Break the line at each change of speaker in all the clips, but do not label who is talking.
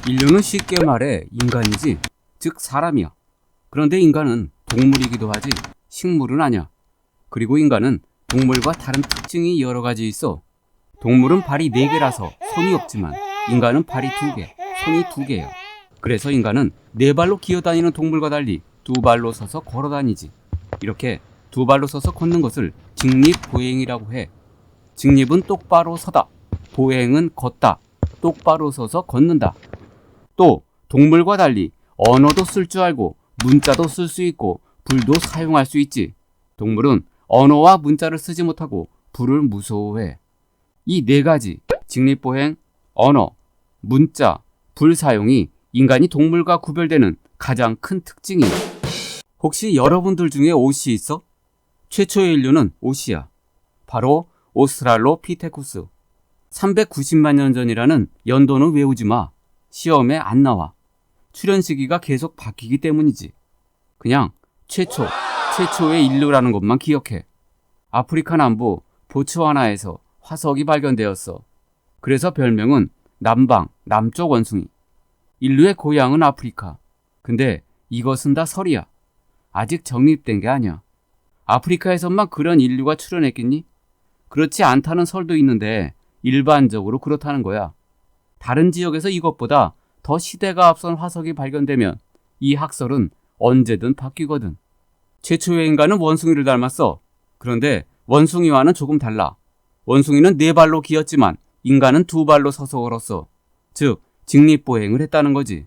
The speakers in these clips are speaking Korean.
인류는 쉽게 말해 인간이지, 즉 사람이야. 그런데 인간은 동물이기도 하지 식물은 아니야. 그리고 인간은 동물과 다른 특징이 여러 가지 있어. 동물은 발이 4개라서 손이 없지만 인간은 발이 2개, 손이 2개야. 그래서 인간은 4발로 기어다니는 동물과 달리 2발로 서서 걸어다니지. 이렇게 2발로 서서 걷는 것을 직립보행이라고 해. 직립은 똑바로 서다, 보행은 걷다, 똑바로 서서 걷는다. 또 동물과 달리 언어도 쓸 줄 알고 문자도 쓸 수 있고 불도 사용할 수 있지. 동물은 언어와 문자를 쓰지 못하고 불을 무서워해. 이 4가지 직립보행, 언어, 문자, 불 사용이 인간이 동물과 구별되는 가장 큰 특징이야. 혹시 여러분들 중에 옷이 있어? 최초의 인류는 옷이야. 바로 오스트랄로피테쿠스. 390만 년 전이라는 연도는 외우지 마. 시험에 안 나와. 출현 시기가 계속 바뀌기 때문이지. 그냥 최초의 인류라는 것만 기억해. 아프리카 남부 보츠와나에서 화석이 발견되었어. 그래서 별명은 남쪽 원숭이. 인류의 고향은 아프리카. 근데 이것은 다 설이야. 아직 정립된 게 아니야. 아프리카에서만 그런 인류가 출현했겠니? 그렇지 않다는 설도 있는데 일반적으로 그렇다는 거야. 다른 지역에서 이것보다 더 시대가 앞선 화석이 발견되면 이 학설은 언제든 바뀌거든. 최초의 인간은 원숭이를 닮았어. 그런데 원숭이와는 조금 달라. 원숭이는 4발로 기었지만 인간은 2발로 서서 걸었어. 즉 직립보행을 했다는 거지.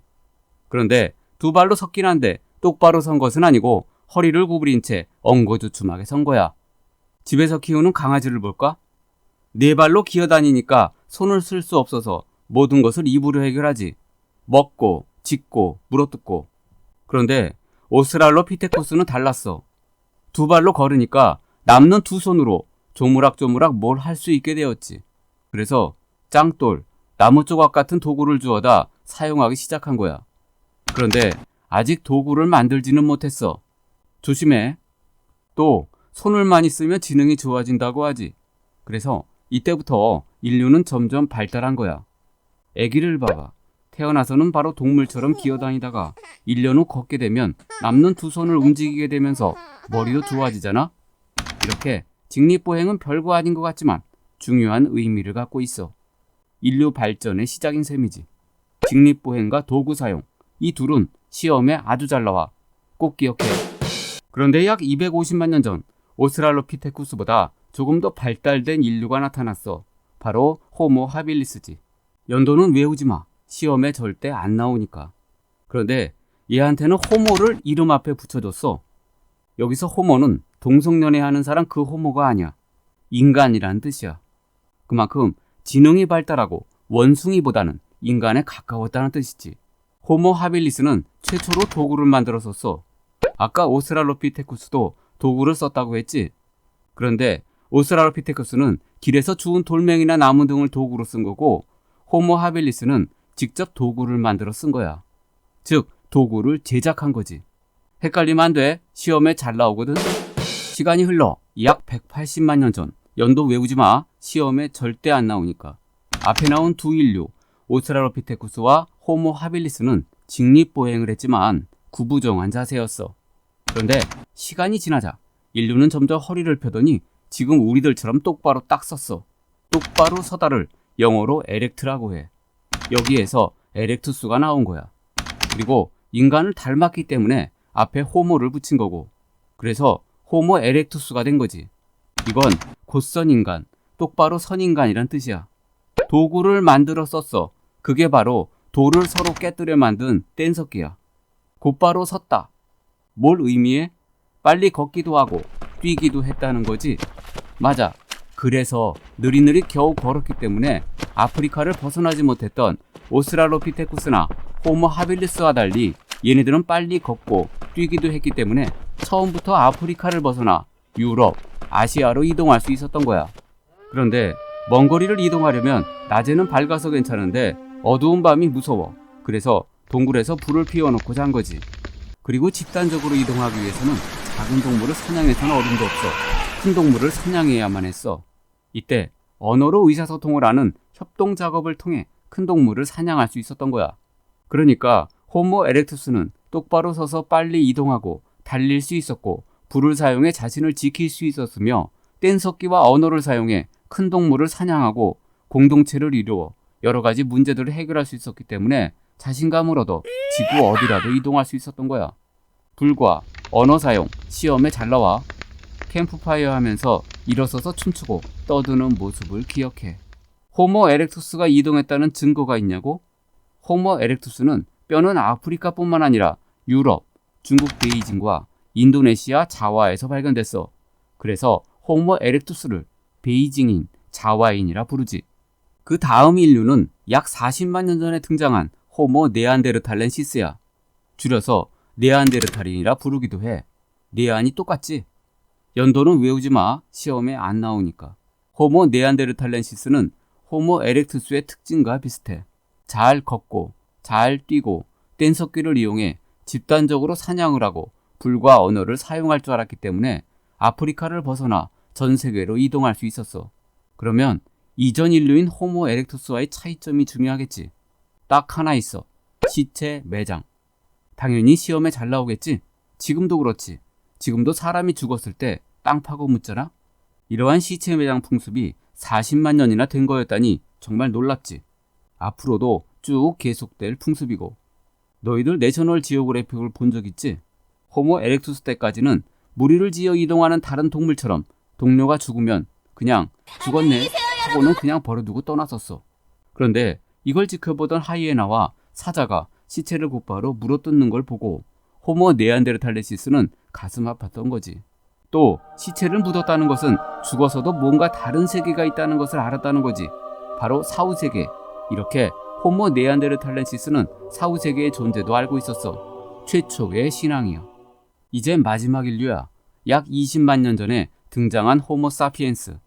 그런데 2발로 섰긴 한데 똑바로 선 것은 아니고 허리를 구부린 채 엉거주춤하게 선 거야. 집에서 키우는 강아지를 볼까? 4발로 기어다니니까 손을 쓸 수 없어서 모든 것을 입으로 해결하지. 먹고, 짖고, 물어뜯고. 그런데 오스트랄로피테쿠스는 달랐어. 2발로 걸으니까 남는 2손으로 조무락조무락 뭘 할 수 있게 되었지. 그래서 짱돌, 나무조각 같은 도구를 주워다 사용하기 시작한 거야. 그런데 아직 도구를 만들지는 못했어. 조심해. 또 손을 많이 쓰면 지능이 좋아진다고 하지. 그래서 이때부터 인류는 점점 발달한 거야. 아기를 봐봐. 태어나서는 바로 동물처럼 기어다니다가 1년 후 걷게 되면 남는 2손을 움직이게 되면서 머리도 좋아지잖아? 이렇게 직립보행은 별거 아닌 것 같지만 중요한 의미를 갖고 있어. 인류 발전의 시작인 셈이지. 직립보행과 도구 사용, 이 둘은 시험에 아주 잘 나와. 꼭 기억해. 그런데 약 250만 년 전 오스트랄로피테쿠스보다 조금 더 발달된 인류가 나타났어. 바로 호모 하빌리스지. 연도는 외우지 마. 시험에 절대 안 나오니까. 그런데 얘한테는 호모를 이름 앞에 붙여줬어. 여기서 호모는 동성연애하는 사람 그 호모가 아니야. 인간이란 뜻이야. 그만큼 지능이 발달하고 원숭이보다는 인간에 가까웠다는 뜻이지. 호모 하빌리스는 최초로 도구를 만들었었어. 아까 오스트랄로피테쿠스도 도구를 썼다고 했지. 그런데 오스트랄로피테쿠스는 길에서 주운 돌멩이나 나무 등을 도구로 쓴 거고 호모 하빌리스는 직접 도구를 만들어 쓴 거야. 즉 도구를 제작한 거지. 헷갈리면 안 돼. 시험에 잘 나오거든. 시간이 흘러 약 180만 년 전. 연도 외우지 마. 시험에 절대 안 나오니까. 앞에 나온 두 인류 오스트랄로피테쿠스와 호모 하빌리스는 직립보행을 했지만 구부정한 자세였어. 그런데 시간이 지나자 인류는 점점 허리를 펴더니 지금 우리들처럼 똑바로 딱 섰어. 똑바로 서다를 영어로 에렉트라고 해. 여기에서 에렉투스가 나온 거야. 그리고 인간을 닮았기 때문에 앞에 호모를 붙인 거고, 그래서 호모 에렉투스가 된 거지. 이건 곧선 인간, 똑바로 선 인간이란 뜻이야. 도구를 만들어 썼어. 그게 바로 돌을 서로 깨뜨려 만든 뗀석기야. 곧바로 섰다. 뭘 의미해? 빨리 걷기도 하고 뛰기도 했다는 거지. 맞아. 그래서 느릿느릿 겨우 걸었기 때문에 아프리카를 벗어나지 못했던 오스트랄로피테쿠스나 호모 하빌리스와 달리 얘네들은 빨리 걷고 뛰기도 했기 때문에 처음부터 아프리카를 벗어나 유럽, 아시아로 이동할 수 있었던 거야. 그런데 먼 거리를 이동하려면 낮에는 밝아서 괜찮은데 어두운 밤이 무서워. 그래서 동굴에서 불을 피워놓고 잔 거지. 그리고 집단적으로 이동하기 위해서는 작은 동물을 사냥해서는 어림도 없어. 큰 동물을 사냥해야만 했어. 이때 언어로 의사소통을 하는 협동 작업을 통해 큰 동물을 사냥할 수 있었던 거야. 그러니까 호모 에렉투스는 똑바로 서서 빨리 이동하고 달릴 수 있었고 불을 사용해 자신을 지킬 수 있었으며 뗀석기와 언어를 사용해 큰 동물을 사냥하고 공동체를 이루어 여러 가지 문제들을 해결할 수 있었기 때문에 자신감을 얻어 지구 어디라도 이동할 수 있었던 거야. 불과 언어 사용, 시험에 잘 나와. 캠프파이어 하면서 일어서서 춤추고 떠드는 모습을 기억해. 호모 에렉투스가 이동했다는 증거가 있냐고? 호모 에렉투스는 뼈는 아프리카뿐만 아니라 유럽, 중국 베이징과 인도네시아 자와에서 발견됐어. 그래서 호모 에렉투스를 베이징인, 자와인이라 부르지. 그 다음 인류는 약 40만 년 전에 등장한 호모 네안데르탈렌시스야. 줄여서 네안데르탈인이라 부르기도 해. 네안이 똑같지? 연도는 외우지 마. 시험에 안 나오니까. 호모 네안데르탈렌시스는 호모 에렉투스의 특징과 비슷해. 잘 걷고, 잘 뛰고, 뗀석기를 이용해 집단적으로 사냥을 하고 불과 언어를 사용할 줄 알았기 때문에 아프리카를 벗어나 전 세계로 이동할 수 있었어. 그러면 이전 인류인 호모 에렉투스와의 차이점이 중요하겠지. 딱 하나 있어. 시체 매장. 당연히 시험에 잘 나오겠지? 지금도 그렇지. 지금도 사람이 죽었을 때 땅 파고 묻잖아? 이러한 시체 매장 풍습이 40만 년이나 된 거였다니 정말 놀랍지. 앞으로도 쭉 계속될 풍습이고. 너희들 내셔널 지오그래픽을 본 적 있지? 호모 에렉투스 때까지는 무리를 지어 이동하는 다른 동물처럼 동료가 죽으면 그냥 죽었네 하고는 그냥 버려두고 떠났었어. 그런데 이걸 지켜보던 하이에나와 사자가 시체를 곧바로 물어뜯는 걸 보고 호모 네안데르탈렌시스는 가슴 아팠던 거지. 또 시체를 묻었다는 것은 죽어서도 뭔가 다른 세계가 있다는 것을 알았다는 거지. 바로 사후세계. 이렇게 호모 네안데르탈렌시스는 사후세계의 존재도 알고 있었어. 최초의 신앙이야. 이제 마지막 인류야. 약 20만 년 전에 등장한 호모 사피엔스.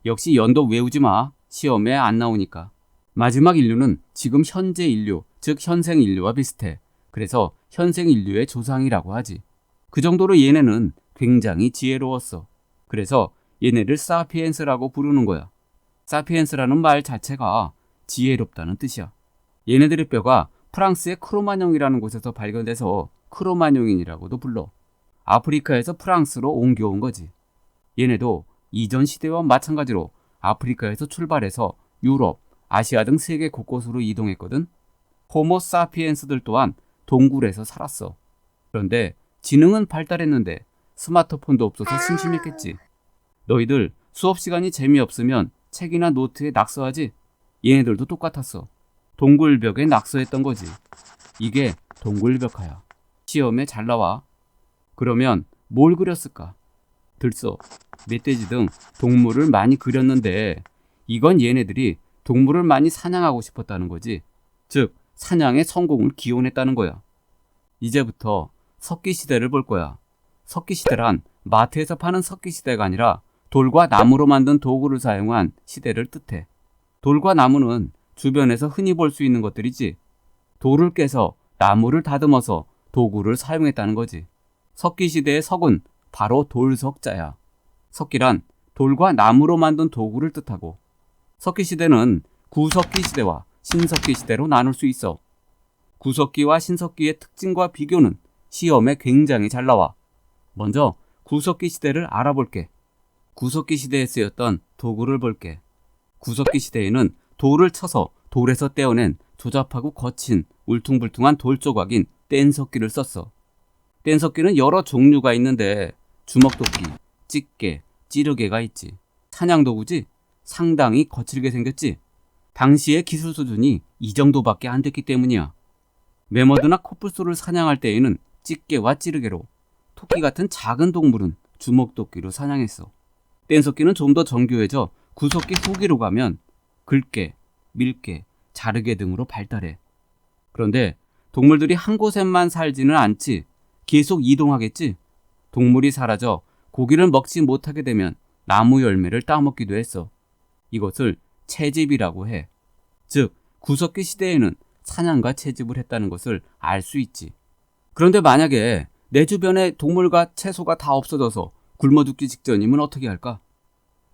역시 연도 외우지 마. 시험에 안 나오니까. 마지막 인류는 지금 현재 인류, 즉 현생 인류와 비슷해. 그래서 현생 인류의 조상이라고 하지. 그 정도로 얘네는 굉장히 지혜로웠어. 그래서 얘네를 사피엔스라고 부르는 거야. 사피엔스라는 말 자체가 지혜롭다는 뜻이야. 얘네들의 뼈가 프랑스의 크로마뇽이라는 곳에서 발견돼서 크로마뇽인이라고도 불러. 아프리카에서 프랑스로 옮겨온 거지. 얘네도 이전 시대와 마찬가지로 아프리카에서 출발해서 유럽, 아시아 등 세계 곳곳으로 이동했거든. 호모 사피엔스들 또한 동굴에서 살았어. 그런데 지능은 발달했는데 스마트폰도 없어서 심심했겠지. 너희들 수업 시간이 재미없으면 책이나 노트에 낙서하지? 얘네들도 똑같았어. 동굴벽에 낙서했던 거지. 이게 동굴벽화야. 시험에 잘 나와. 그러면 뭘 그렸을까? 들소, 멧돼지 등 동물을 많이 그렸는데 이건 얘네들이 동물을 많이 사냥하고 싶었다는 거지. 즉 사냥의 성공을 기원했다는 거야. 이제부터 석기시대를 볼 거야. 석기시대란 마트에서 파는 석기시대가 아니라 돌과 나무로 만든 도구를 사용한 시대를 뜻해. 돌과 나무는 주변에서 흔히 볼 수 있는 것들이지. 돌을 깨서 나무를 다듬어서 도구를 사용했다는 거지. 석기시대의 석은 바로 돌석자야. 석기란 돌과 나무로 만든 도구를 뜻하고 석기시대는 구석기시대와 신석기시대로 나눌 수 있어. 구석기와 신석기의 특징과 비교는 시험에 굉장히 잘 나와. 먼저 구석기 시대를 알아볼게. 구석기 시대에 쓰였던 도구를 볼게. 구석기 시대에는 돌을 쳐서 돌에서 떼어낸 조잡하고 거친 울퉁불퉁한 돌 조각인 뗀석기를 썼어. 뗀석기는 여러 종류가 있는데 주먹도끼, 집게, 찌르개가 있지. 사냥도구지? 상당히 거칠게 생겼지? 당시의 기술 수준이 이 정도밖에 안 됐기 때문이야. 매머드나 코뿔소를 사냥할 때에는 집게와 찌르개로, 토끼 같은 작은 동물은 주먹도끼로 사냥했어. 뗀석기는 좀 더 정교해져 구석기 후기로 가면 긁게, 밀게, 자르게 등으로 발달해. 그런데 동물들이 한 곳에만 살지는 않지. 계속 이동하겠지. 동물이 사라져 고기를 먹지 못하게 되면 나무 열매를 따먹기도 했어. 이것을 채집이라고 해. 즉 구석기 시대에는 사냥과 채집을 했다는 것을 알 수 있지. 그런데 만약에 내 주변에 동물과 채소가 다 없어져서 굶어 죽기 직전이면 어떻게 할까?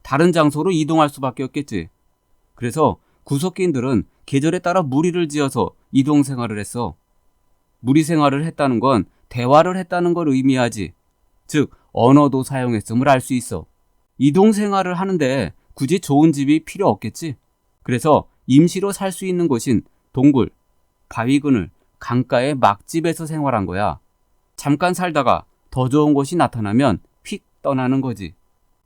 다른 장소로 이동할 수밖에 없겠지. 그래서 구석기인들은 계절에 따라 무리를 지어서 이동 생활을 했어. 무리 생활을 했다는 건 대화를 했다는 걸 의미하지. 즉, 언어도 사용했음을 알 수 있어. 이동 생활을 하는데 굳이 좋은 집이 필요 없겠지. 그래서 임시로 살 수 있는 곳인 동굴, 바위 그늘, 강가의 막집에서 생활한 거야. 잠깐 살다가 더 좋은 곳이 나타나면 휙 떠나는 거지.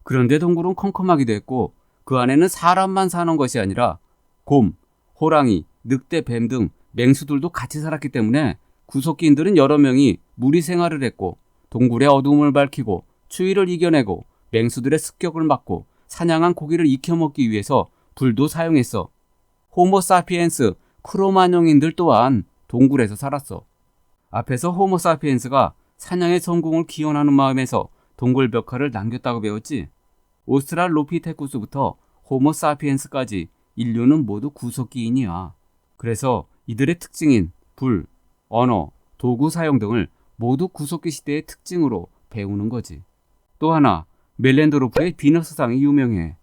그런데 동굴은 컴컴하기도 했고 그 안에는 사람만 사는 것이 아니라 곰, 호랑이, 늑대, 뱀 등 맹수들도 같이 살았기 때문에 구석기인들은 여러 명이 무리 생활을 했고 동굴의 어둠을 밝히고 추위를 이겨내고 맹수들의 습격을 막고 사냥한 고기를 익혀 먹기 위해서 불도 사용했어. 호모사피엔스, 크로마뇽인들 또한 동굴에서 살았어. 앞에서 호모사피엔스가 사냥의 성공을 기원하는 마음에서 동굴 벽화를 남겼다고 배웠지. 오스트랄로피테쿠스부터 호모사피엔스까지 인류는 모두 구석기인이야. 그래서 이들의 특징인 불, 언어, 도구 사용 등을 모두 구석기 시대의 특징으로 배우는 거지. 또 하나, 멜렌드로프의 비너스상이 유명해.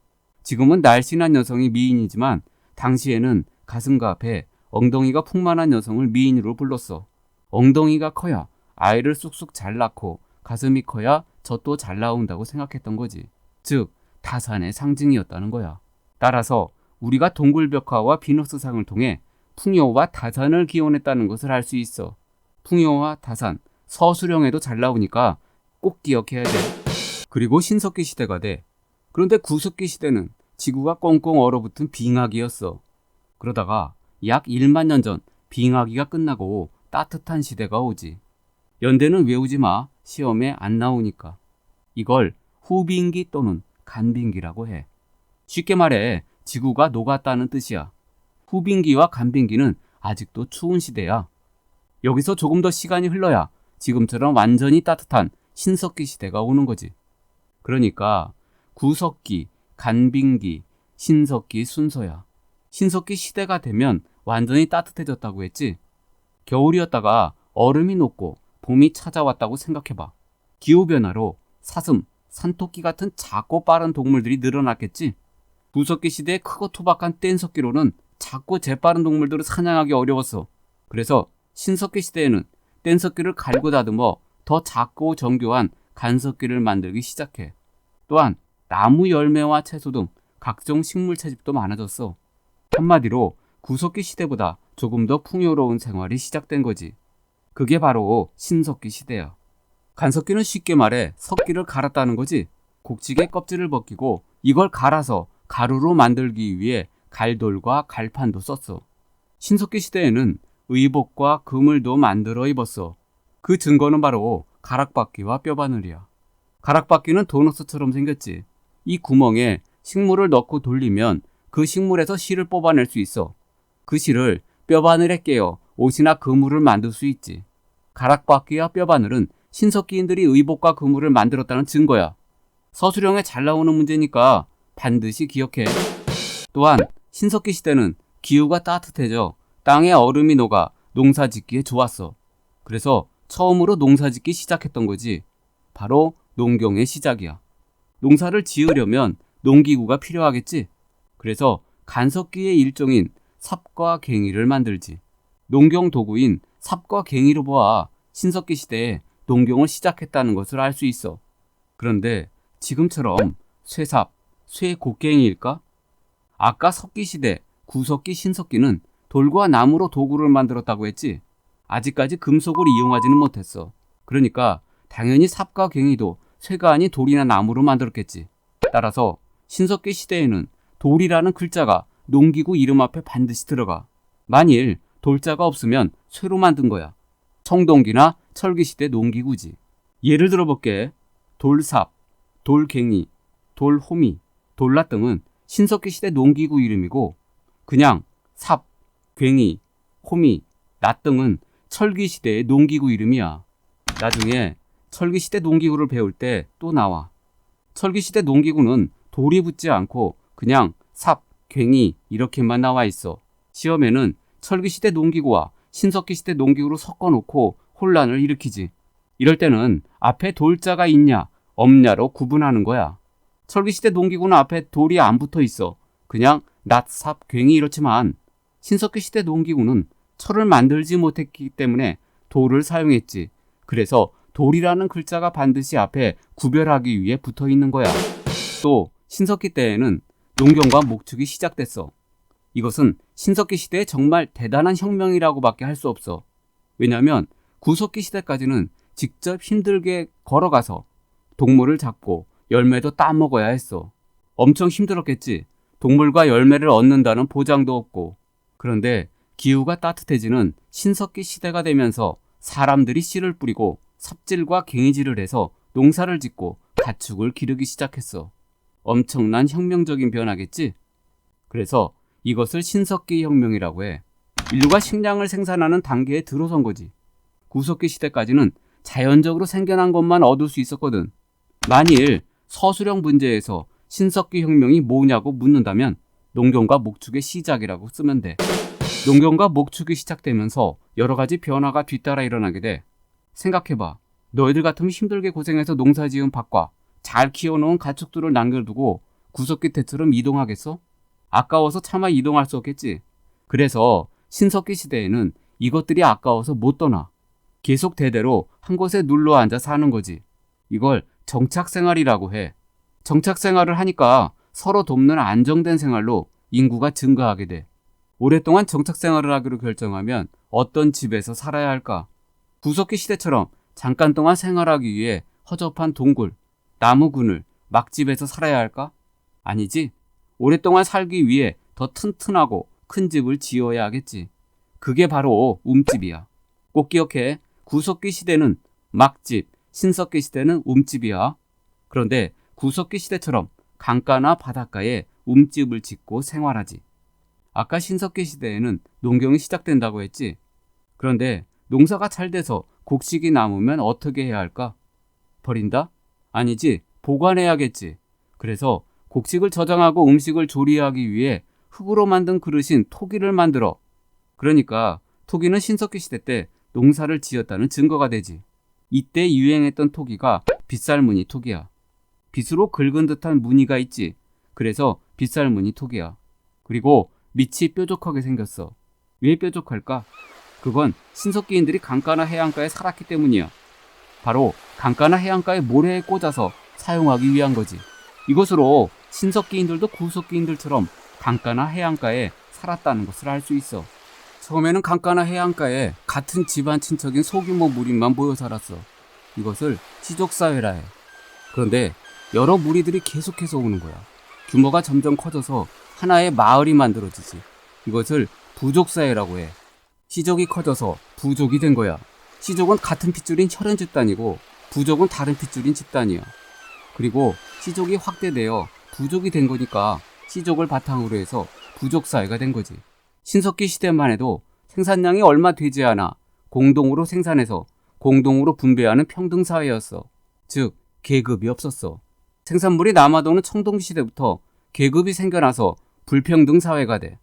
지금은 날씬한 여성이 미인이지만 당시에는 가슴과 배, 엉덩이가 풍만한 여성을 미인으로 불렀어. 엉덩이가 커야 아이를 쑥쑥 잘 낳고 가슴이 커야 젖도 잘 나온다고 생각했던 거지. 즉, 타산의 상징이었다는 거야. 따라서 우리가 동굴벽화와 비너스상을 통해 풍요와 타산을 기원했다는 것을 알 수 있어. 풍요와 타산, 서술형에도 잘 나오니까 꼭 기억해야 돼. 그리고 신석기 시대가 돼. 그런데 구석기 시대는 지구가 꽁꽁 얼어붙은 빙하기였어. 그러다가 약 1만 년 전 빙하기가 끝나고 따뜻한 시대가 오지. 연대는 외우지 마. 시험에 안 나오니까. 이걸 후빙기 또는 간빙기라고 해. 쉽게 말해 지구가 녹았다는 뜻이야. 후빙기와 간빙기는 아직도 추운 시대야. 여기서 조금 더 시간이 흘러야 지금처럼 완전히 따뜻한 신석기 시대가 오는 거지. 그러니까 구석기, 간빙기, 신석기 순서야. 신석기 시대가 되면 완전히 따뜻해졌다고 했지. 겨울이었다가 얼음이 녹고 봄이 찾아왔다고 생각해봐. 기후변화로 사슴, 산토끼 같은 작고 빠른 동물들이 늘어났겠지. 구석기 시대의 크고 투박한 뗀석기로는 작고 재빠른 동물들을 사냥하기 어려웠어. 그래서 신석기 시대에는 뗀석기를 갈고 다듬어 더 작고 정교한 간석기를 만들기 시작해. 또한 나무 열매와 채소 등 각종 식물 채집도 많아졌어. 한마디로 구석기 시대보다 조금 더 풍요로운 생활이 시작된 거지. 그게 바로 신석기 시대야. 간석기는 쉽게 말해 석기를 갈았다는 거지. 곡식의 껍질을 벗기고 이걸 갈아서 가루로 만들기 위해 갈돌과 갈판도 썼어. 신석기 시대에는 의복과 그물도 만들어 입었어. 그 증거는 바로 가락바퀴와 뼈바늘이야. 가락바퀴는 도너스처럼 생겼지. 이 구멍에 식물을 넣고 돌리면 그 식물에서 실을 뽑아낼 수 있어. 그 실을 뼈바늘에 깨어 옷이나 그물을 만들 수 있지. 가락바퀴와 뼈바늘은 신석기인들이 의복과 그물을 만들었다는 증거야. 서술형에 잘 나오는 문제니까 반드시 기억해. 또한 신석기 시대는 기후가 따뜻해져 땅에 얼음이 녹아 농사 짓기에 좋았어. 그래서 처음으로 농사 짓기 시작했던 거지. 바로 농경의 시작이야. 농사를 지으려면 농기구가 필요하겠지. 그래서 간석기의 일종인 삽과 갱이를 만들지. 농경 도구인 삽과 갱이로 보아 신석기 시대에 농경을 시작했다는 것을 알 수 있어. 그런데 지금처럼 쇠삽, 쇠곡갱이일까? 아까 석기시대, 구석기, 신석기는 돌과 나무로 도구를 만들었다고 했지. 아직까지 금속을 이용하지는 못했어. 그러니까 당연히 삽과 갱이도 쇠가 아닌 돌이나 나무로 만들었겠지. 따라서 신석기 시대에는 돌이라는 글자가 농기구 이름 앞에 반드시 들어가. 만일 돌자가 없으면 쇠로 만든 거야. 청동기나 철기시대 농기구지. 예를 들어볼게. 돌삽, 돌갱이, 돌호미, 돌낫 등은 신석기 시대 농기구 이름이고 그냥 삽, 괭이, 호미, 낫 등은 철기시대의 농기구 이름이야. 나중에 철기시대 농기구를 배울 때 또 나와. 철기시대 농기구는 돌이 붙지 않고 그냥 삽, 괭이 이렇게만 나와 있어. 시험에는 철기시대 농기구와 신석기시대 농기구를 섞어놓고 혼란을 일으키지. 이럴 때는 앞에 돌자가 있냐 없냐로 구분하는 거야. 철기시대 농기구는 앞에 돌이 안 붙어 있어. 그냥 낫, 삽, 괭이 이렇지만 신석기 시대 농기구는 철을 만들지 못했기 때문에 돌을 사용했지. 그래서 돌이라는 글자가 반드시 앞에 구별하기 위해 붙어 있는 거야. 또 신석기 때에는 농경과 목축이 시작됐어. 이것은 신석기 시대의 정말 대단한 혁명이라고밖에 할 수 없어. 왜냐하면 구석기 시대까지는 직접 힘들게 걸어가서 동물을 잡고 열매도 따먹어야 했어. 엄청 힘들었겠지. 동물과 열매를 얻는다는 보장도 없고. 그런데 기후가 따뜻해지는 신석기 시대가 되면서 사람들이 씨를 뿌리고 삽질과 괭이질을 해서 농사를 짓고 가축을 기르기 시작했어. 엄청난 혁명적인 변화겠지? 그래서 이것을 신석기 혁명이라고 해. 인류가 식량을 생산하는 단계에 들어선 거지. 구석기 시대까지는 자연적으로 생겨난 것만 얻을 수 있었거든. 만일 서술형 문제에서 신석기 혁명이 뭐냐고 묻는다면 농경과 목축의 시작이라고 쓰면 돼. 농경과 목축이 시작되면서 여러 가지 변화가 뒤따라 일어나게 돼. 생각해봐. 너희들 같으면 힘들게 고생해서 농사지은 밭과 잘 키워놓은 가축들을 남겨두고 구석기 때처럼 이동하겠어? 아까워서 차마 이동할 수 없겠지. 그래서 신석기 시대에는 이것들이 아까워서 못 떠나. 계속 대대로 한 곳에 눌러 앉아 사는 거지. 이걸 정착생활이라고 해. 정착생활을 하니까 서로 돕는 안정된 생활로 인구가 증가하게 돼. 오랫동안 정착생활을 하기로 결정하면 어떤 집에서 살아야 할까? 구석기 시대처럼 잠깐 동안 생활하기 위해 허접한 동굴, 나무 그늘, 막집에서 살아야 할까? 아니지. 오랫동안 살기 위해 더 튼튼하고 큰 집을 지어야 하겠지. 그게 바로 움집이야. 꼭 기억해. 구석기 시대는 막집, 신석기 시대는 움집이야. 그런데 구석기 시대처럼 강가나 바닷가에 움집을 짓고 생활하지. 아까 신석기 시대에는 농경이 시작된다고 했지. 그런데 농사가 잘 돼서 곡식이 남으면 어떻게 해야 할까? 버린다? 아니지. 보관해야겠지. 그래서 곡식을 저장하고 음식을 조리하기 위해 흙으로 만든 그릇인 토기를 만들어. 그러니까 토기는 신석기 시대 때 농사를 지었다는 증거가 되지. 이때 유행했던 토기가 빗살무늬 토기야. 빗으로 긁은 듯한 무늬가 있지. 그래서 빗살무늬 토기야. 그리고 밑이 뾰족하게 생겼어. 왜 뾰족할까? 그건 신석기인들이 강가나 해안가에 살았기 때문이야. 바로 강가나 해안가의 모래에 꽂아서 사용하기 위한 거지. 이것으로 신석기인들도 구석기인들처럼 강가나 해안가에 살았다는 것을 알 수 있어. 처음에는 강가나 해안가에 같은 집안 친척인 소규모 무리만 모여 살았어. 이것을 시족사회라 해. 그런데 여러 무리들이 계속해서 오는 거야. 규모가 점점 커져서 하나의 마을이 만들어지지. 이것을 부족사회라고 해. 시족이 커져서 부족이 된 거야. 시족은 같은 핏줄인 혈연 집단이고 부족은 다른 핏줄인 집단이야. 그리고 시족이 확대되어 부족이 된 거니까 시족을 바탕으로 해서 부족사회가 된 거지. 신석기 시대만 해도 생산량이 얼마 되지 않아 공동으로 생산해서 공동으로 분배하는 평등사회였어. 즉 계급이 없었어. 생산물이 남아도는 청동시대부터 계급이 생겨나서 불평등 사회가 돼.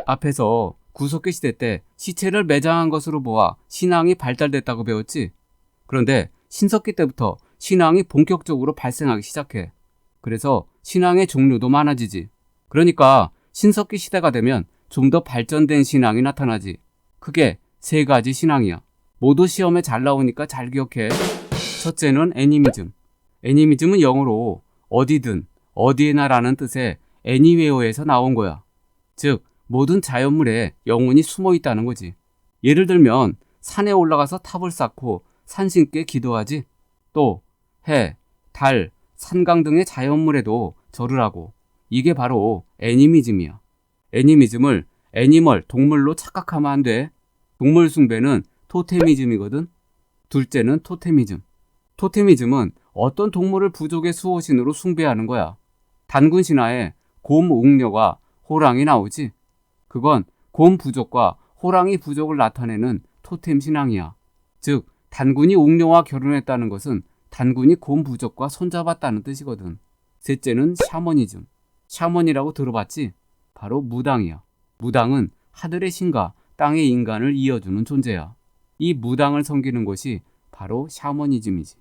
앞에서 구석기 시대 때 시체를 매장한 것으로 보아 신앙이 발달됐다고 배웠지. 그런데 신석기 때부터 신앙이 본격적으로 발생하기 시작해. 그래서 신앙의 종류도 많아지지. 그러니까 신석기 시대가 되면 좀 더 발전된 신앙이 나타나지. 크게 세 가지 신앙이야. 모두 시험에 잘 나오니까 잘 기억해. 첫째는 애니미즘. 애니미즘은 영어로 어디든 어디에나 라는 뜻의 애니웨어에서 나온 거야. 즉 모든 자연물에 영혼이 숨어 있다는 거지. 예를 들면 산에 올라가서 탑을 쌓고 산신께 기도하지. 또 해, 달, 산강 등의 자연물에도 절을 하고. 이게 바로 애니미즘이야. 애니미즘을 애니멀, 동물로 착각하면 안 돼. 동물 숭배는 토테미즘이거든. 둘째는 토테미즘. 토테미즘은 어떤 동물을 부족의 수호신으로 숭배하는 거야. 단군 신화에 곰, 웅녀와 호랑이 나오지. 그건 곰 부족과 호랑이 부족을 나타내는 토템 신앙이야. 즉 단군이 웅녀와 결혼했다는 것은 단군이 곰 부족과 손잡았다는 뜻이거든. 셋째는 샤머니즘. 샤머니라고 들어봤지? 바로 무당이야. 무당은 하늘의 신과 땅의 인간을 이어주는 존재야. 이 무당을 섬기는 것이 바로 샤머니즘이지.